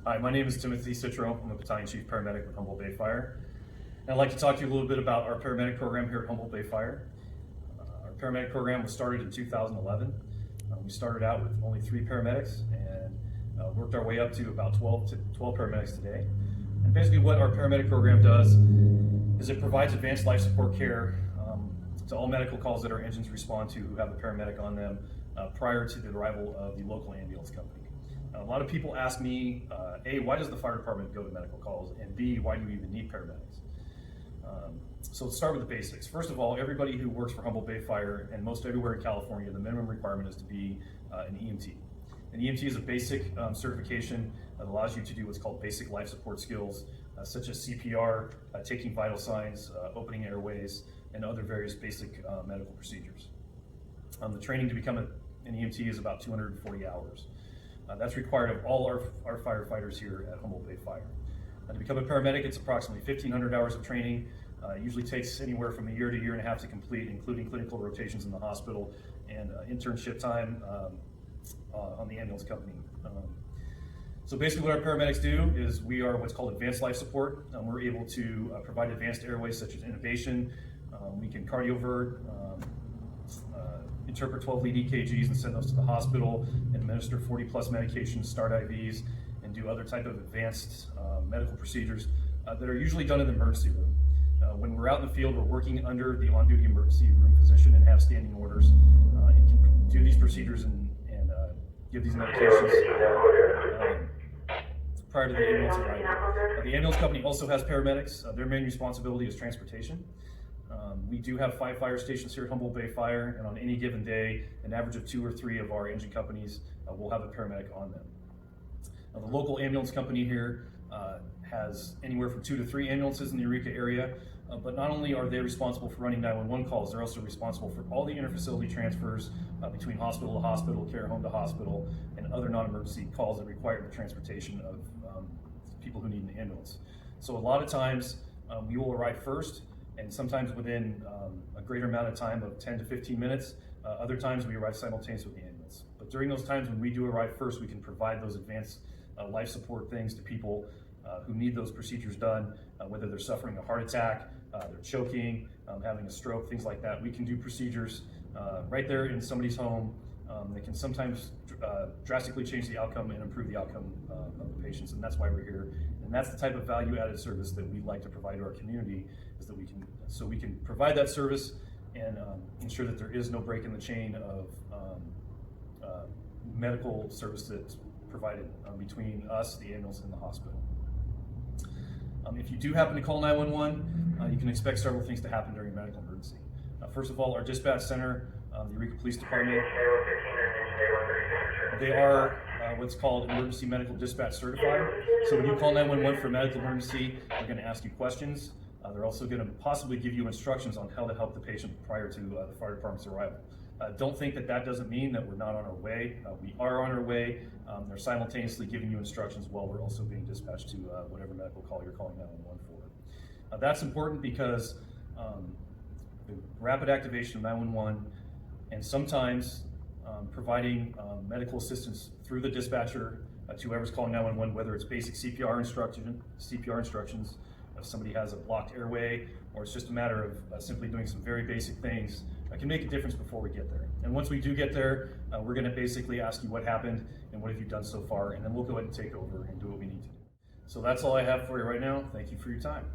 Hi, my name is Timothy Citro. I'm a Battalion Chief Paramedic with Humboldt Bay Fire. And I'd like to talk to you a little bit about our paramedic program here at Humboldt Bay Fire. Our paramedic program was started in 2011. We started out with only 3 paramedics and worked our way up to about 12 paramedics today. And basically what our paramedic program does is it provides advanced life support care to all medical calls that our engines respond to who have a paramedic on them prior to the arrival of the local ambulance company. A lot of people ask me, A, why does the fire department go to medical calls? And B, why do we even need paramedics? So let's start with the basics. First of all, everybody who works for Humboldt Bay Fire and most everywhere in California, the minimum requirement is to be an EMT. An EMT is a basic certification that allows you to do what's called basic life support skills, such as CPR, taking vital signs, opening airways, and other various basic medical procedures. The training to become an EMT is about 240 hours. That's required of all our firefighters here at Humboldt Bay Fire. To become a paramedic, it's approximately 1,500 hours of training. It usually takes anywhere from a year to a year and a half to complete, including clinical rotations in the hospital and internship time on the ambulance company. So basically what our paramedics do is we are what's called advanced life support. We're able to provide advanced airways such as intubation. We can cardiovert, interpret 12 lead EKGs and send those to the hospital, administer 40 plus medications, start IVs, and do other type of advanced medical procedures that are usually done in the emergency room. When we're out in the field, we're working under the on-duty emergency room physician and have standing orders and can do these procedures and give these medications prior to the ambulance arrival. The ambulance company also has paramedics. Their main responsibility is transportation. We do have 5 fire stations here at Humboldt Bay Fire, and on any given day, an average of 2 or 3 of our engine companies will have a paramedic on them. Now, the local ambulance company here has anywhere from 2 to 3 ambulances in the Eureka area, but not only are they responsible for running 911 calls, they're also responsible for all the interfacility transfers between hospital to hospital, care home to hospital, and other non-emergency calls that require the transportation of people who need an ambulance. So a lot of times we will arrive first, and sometimes within a greater amount of time of 10 to 15 minutes. Other times we arrive simultaneously with the ambulance. But during those times when we do arrive first, we can provide those advanced life support things to people who need those procedures done, whether they're suffering a heart attack, they're choking, having a stroke, things like that. We can do procedures right there in somebody's home that can sometimes drastically change the outcome and improve the outcome of the patients, and that's why we're here. And that's the type of value-added service that we'd like to provide to our community, is that we can provide that service and ensure that there is no break in the chain of medical service that's provided between us, the ambulance, and the hospital. If you do happen to call 911, you can expect several things to happen during a medical emergency. First of all, our dispatch center, the Eureka Police Department, they are what's called emergency medical dispatch certified. So when you call 911 for a medical emergency, they're going to ask you questions. They're also going to possibly give you instructions on how to help the patient prior to the fire department's arrival. Don't think that doesn't mean that we're not on our way. We are on our way. They're simultaneously giving you instructions while we're also being dispatched to whatever medical call you're calling 911 for. That's important because the rapid activation of 911 and sometimes providing medical assistance through the dispatcher to whoever's calling 911, whether it's basic CPR instructions, if somebody has a blocked airway, or it's just a matter of simply doing some very basic things that can make a difference before we get there. And once we do get there, we're going to basically ask you what happened and what have you done so far, and then we'll go ahead and take over and do what we need to do. So that's all I have for you right now. Thank you for your time.